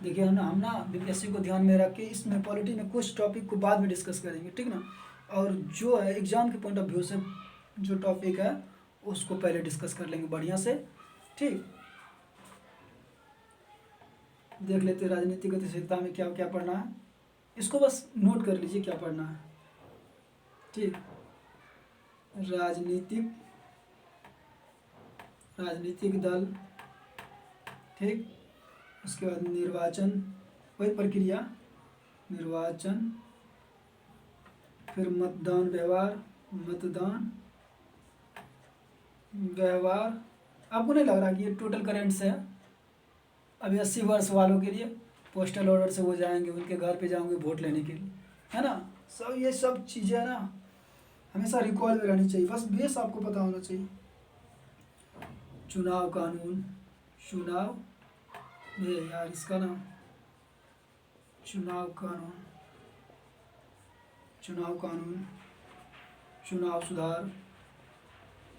देखिए हम ना बीपीएससी को ध्यान में रख के इसमें पॉलिटी में कुछ टॉपिक को बाद में डिस्कस करेंगे, ठीक ना। और जो है एग्जाम के पॉइंट ऑफ व्यू से जो टॉपिक है उसको पहले डिस्कस कर लेंगे बढ़िया से, ठीक। देख लेते हैं राजनीतिक गतिशीलता में क्या क्या पढ़ना है, इसको बस नोट कर लीजिए क्या पढ़ना है। ठीक, राजनीतिक दल, ठीक, उसके बाद निर्वाचन, वही प्रक्रिया, निर्वाचन, फिर मतदान व्यवहार। आपको नहीं लग रहा कि ये टोटल करेंट्स है? अभी 80 वर्ष वालों के लिए पोस्टल ऑर्डर से वो जाएंगे, उनके घर पे जाएंगे वोट लेने के लिए, है ना। सब ये सब चीज़ें है ना, हमेशा रिकॉल में रहनी चाहिए, बस बेस आपको पता होना चाहिए। चुनाव कानून, ये यार इसका नाम चुनाव कानून, चुनाव सुधार,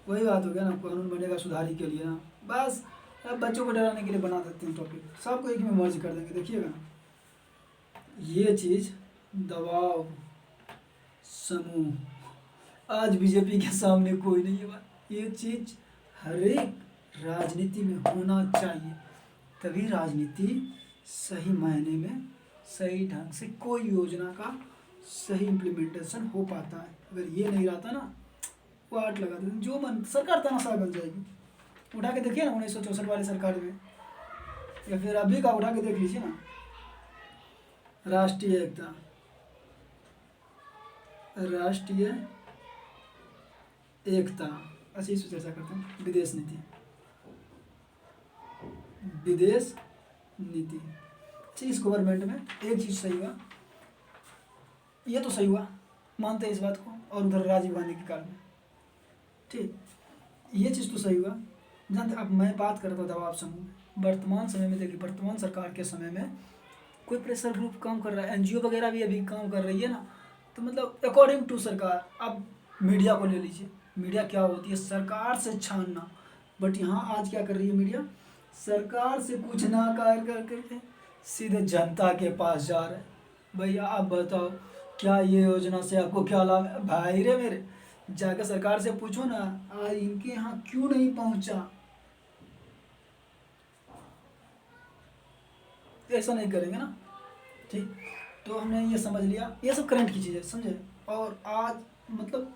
वही बात हो गया ना, कानून बनेगा सुधारी के लिए ना, बस अब बच्चों को डराने के लिए बना देते हैं टॉपिक, सबको एक में मर्ज कर देंगे। देखिएगा ये चीज़, दबाव समूह, आज बीजेपी के सामने कोई नहीं है बात, ये चीज़ हर एक राजनीति में होना चाहिए, तभी राजनीति सही मायने में सही ढंग से कोई योजना का सही इम्प्लीमेंटेशन हो पाता है। अगर ये नहीं रहता ना, वाट लगा देते, जो मन सरकार तानाशाह बन जाएगी। उठा के देखिए ना 1964 वाली सरकार में, या फिर अभी का उठा के देख लीजिए ना। राष्ट्रीय एकता, अच्छा इस पर चर्चा करते हैं। विदेश नीति, अच्छा इस गवर्नमेंट में एक चीज़ सही हुआ, ये तो सही हुआ, मानते हैं इस बात को, और उधर राजीव गांधी के काल में, ठीक, ये चीज़ तो सही हुआ। जानते, अब मैं बात कर रहा था दबाव समूह, वर्तमान समय में देखिए, वर्तमान सरकार के समय में कोई प्रेशर ग्रुप काम कर रहा है, एनजीओ वगैरह भी अभी काम कर रही है ना, तो मतलब अकॉर्डिंग टू सरकार। अब मीडिया को ले लीजिए, मीडिया क्या होती है, सरकार से छानना, बट यहाँ आज क्या कर रही है मीडिया, सरकार से कुछ ना करके सीधे जनता के पास जा रहे हैं। भैया आप बताओ क्या ये योजना से आपको क्या लाभ है? भाई रे मेरे, जाकर सरकार से पूछो ना, आज इनके यहाँ क्यों नहीं पहुंचा। ऐसा नहीं करेंगे ना, ठीक। तो हमने ये समझ लिया, ये सब करंट की चीज़ें समझे। और आज मतलब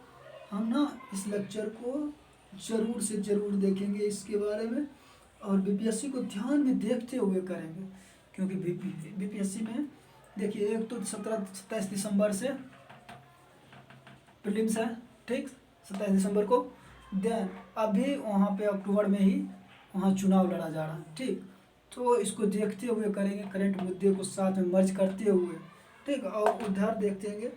हम ना इस लेक्चर को ज़रूर से ज़रूर देखेंगे इसके बारे में, और बीपीएससी को ध्यान में देखते हुए करेंगे, क्योंकि बीपीएससी में देखिए, एक तो 27 दिसंबर से प्रीलिम्स है, ठीक, 27 दिसंबर को, देन अभी वहाँ पे अक्टूबर में ही वहाँ चुनाव लड़ा जा रहा है, ठीक। तो इसको देखते हुए करेंगे, करंट मुद्दे को साथ में मर्ज करते हुए, ठीक। और उधर देखेंगे,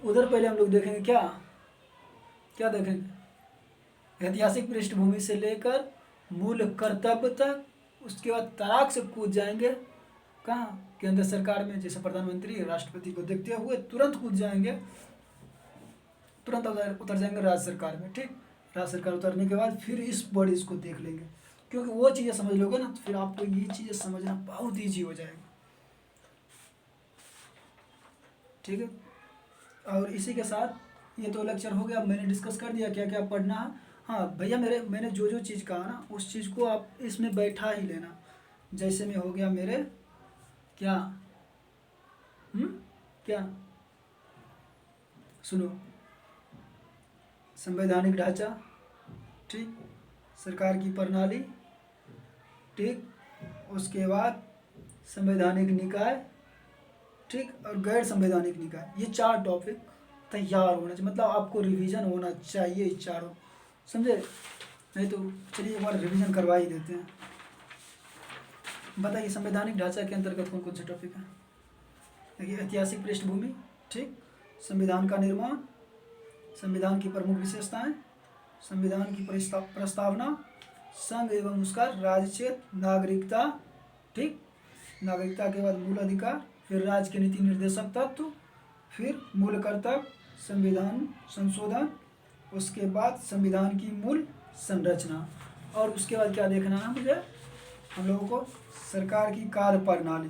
उधर पहले हम लोग देखेंगे क्या देखेंगे, ऐतिहासिक पृष्ठभूमि से लेकर मूल कर्तव्य तक, उसके बाद तड़ाक से कूद जाएंगे कहाँ, केंद्र सरकार में, जैसे प्रधानमंत्री राष्ट्रपति को देखते हुए तुरंत कूद जाएंगे, तुरंत उतर जाएंगे राज्य सरकार में, ठीक। राज्य सरकार उतरने के बाद फिर इस बॉडीज़ को देख लेंगे, क्योंकि वो चीज़ें समझ लोगे ना, तो फिर आपको ये चीज़ें समझना बहुत ईजी हो जाएगा, ठीक है। और इसी के साथ ये तो लेक्चर हो गया, मैंने डिस्कस कर दिया क्या क्या पढ़ना है। हाँ भैया, मैंने जो चीज़ कहा ना, उस चीज़ को आप इसमें बैठा ही लेना। जैसे में हो गया मेरे क्या क्या सुनो, संवैधानिक ढांचा, ठीक, सरकार की प्रणाली, ठीक, उसके बाद संवैधानिक निकाय, ठीक, और गैर संवैधानिक निकाय, ये 4 टॉपिक तैयार होना चाहिए, मतलब आपको रिवीजन होना चाहिए इस चारों, समझे। नहीं तो चलिए एक बार रिवीजन करवा ही देते हैं। बताइए संवैधानिक ढांचा के अंतर्गत कौन कौन से टॉपिक हैं। देखिए, ऐतिहासिक पृष्ठभूमि, ठीक, संविधान का निर्माण, संविधान की प्रमुख विशेषताएं, संविधान की प्रस्तावना, संघ एवं उसका राज्यक्षेत्र, नागरिकता, ठीक, नागरिकता के बाद मूल अधिकार, फिर राज्य के नीति निर्देशक तत्व, फिर मूल कर्तव्य, संविधान संशोधन, उसके बाद संविधान की मूल संरचना, और उसके बाद क्या देखना है मुझे, हम लोगों को सरकार की कार्य प्रणाली,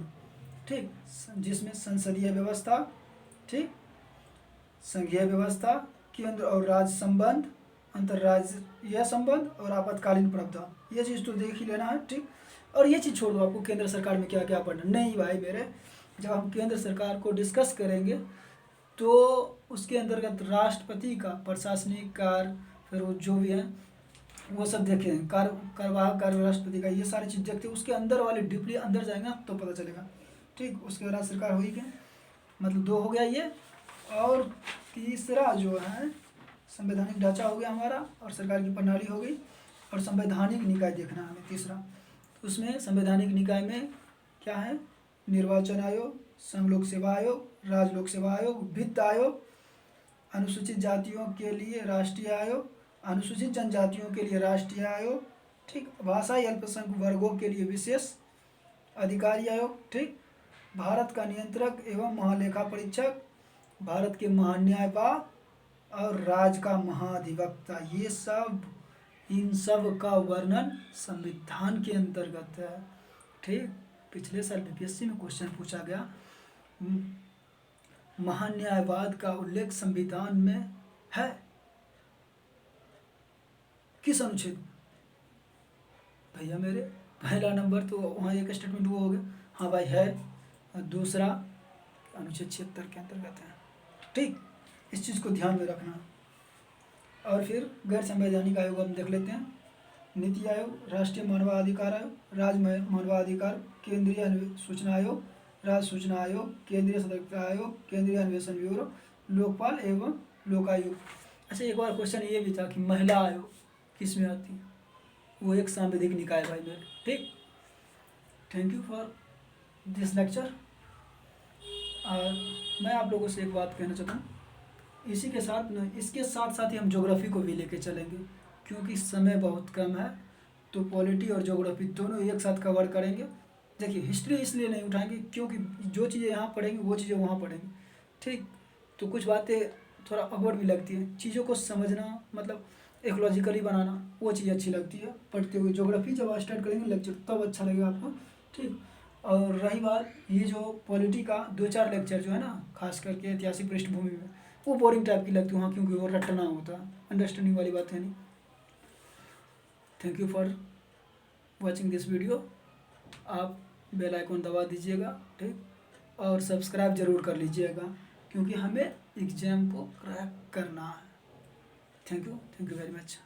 ठीक, जिसमें संसदीय व्यवस्था, ठीक, संघीय व्यवस्था, केंद्र और राज्य संबंध, अंतर्राज्यीय संबंध और आपातकालीन प्रावधान, ये चीज़ तो देख ही लेना है, ठीक। और ये चीज़ छोड़ दो, आपको केंद्र सरकार में क्या क्या पढ़ना नहीं भाई मेरे। जब हम केंद्र सरकार को डिस्कस करेंगे तो उसके अंतर्गत राष्ट्रपति का प्रशासनिक कार्य, फिर वो जो भी है वो सब देखें, कार्यवाहक कार्य राष्ट्रपति का, ये सारी चीज़ देखते हैं। उसके अंदर वाले डीपली अंदर जाएंगे तो पता चलेगा। ठीक, उसके बाद सरकार हुई क्या, मतलब 2 हो गया ये। और तीसरा जो है संवैधानिक ढांचा हो गया हमारा, और सरकार की प्रणाली हो गई, और संवैधानिक निकाय देखना है हमें तीसरा। उसमें संवैधानिक निकाय में क्या है, निर्वाचन आयोग, संघ लोक सेवा आयोग, राज्य लोक सेवा आयोग, वित्त आयोग, अनुसूचित जातियों के लिए राष्ट्रीय आयोग, अनुसूचित जनजातियों के लिए राष्ट्रीय आयोग, ठीक, भाषाई अल्पसंख्यक वर्गों के लिए विशेष अधिकारी आयोग, ठीक, भारत का नियंत्रक एवं महालेखा परीक्षक, भारत के महान्यायपाल और राज्य का महाधिवक्ता। ये सब, इन सब का वर्णन संविधान के अंतर्गत है। ठीक, पिछले साल बीपीएससी में क्वेश्चन पूछा गया, महान्यायवाद का उल्लेख संविधान में है किस अनुच्छेद में? भैया मेरे पहला नंबर तो वहाँ एक स्टेटमेंट वो हो गया, हाँ भाई है, और दूसरा अनुच्छेद 76 के अंतर्गत है। ठीक, इस चीज़ को ध्यान में रखना। और फिर गैर संवैधानिक आयोग हम देख लेते हैं। नीति आयोग, राष्ट्रीय मानवाधिकार आयोग, राज्य मानवाधिकार, केंद्रीय सूचना आयोग, राज्य सूचना आयोग, केंद्रीय सतर्कता आयोग, केंद्रीय अन्वेषण ब्यूरो, लोकपाल एवं लोकायुक्त। अच्छा, एक बार क्वेश्चन ये भी था कि महिला आयोग किस में आती है, वो एक सांविधिक निकाय भाई मेरे। ठीक, thank you for this lecture. और मैं आप लोगों से एक बात कहना चाहता हूँ, इसी के साथ न, इसके साथ साथ ही हम ज्योग्राफी को भी लेके चलेंगे, क्योंकि समय बहुत कम है, तो पॉलिटी और ज्योग्राफी दोनों एक साथ कवर करेंगे। देखिए, हिस्ट्री इसलिए नहीं उठाएंगे क्योंकि जो चीज़ें यहाँ पढ़ेंगे वो चीज़ें वहाँ पढ़ेंगे। ठीक, तो कुछ बातें थोड़ा अकवर्ड भी लगती हैं, चीज़ों को समझना मतलब एक लॉजिकली बनाना, वो चीज़ अच्छी लगती है पढ़ते हुए। ज्योग्राफी जब स्टार्ट करेंगे लेक्चर तब अच्छा लगेगा आपको। ठीक, और रही बात ये जो पॉलिटी का 2-4 लेक्चर जो है ना, खास करके ऐतिहासिक पृष्ठभूमि में, वो बोरिंग टाइप की लगती है वहाँ, क्योंकि वो रटना होता है, अंडरस्टैंडिंग वाली बात है नहीं। Thank you for watching this video. आप बेल आइकॉन दबा दीजिएगा, ठीक, और सब्सक्राइब ज़रूर कर लीजिएगा, क्योंकि हमें एग्ज़ाम को क्रैक करना है। Thank you very much.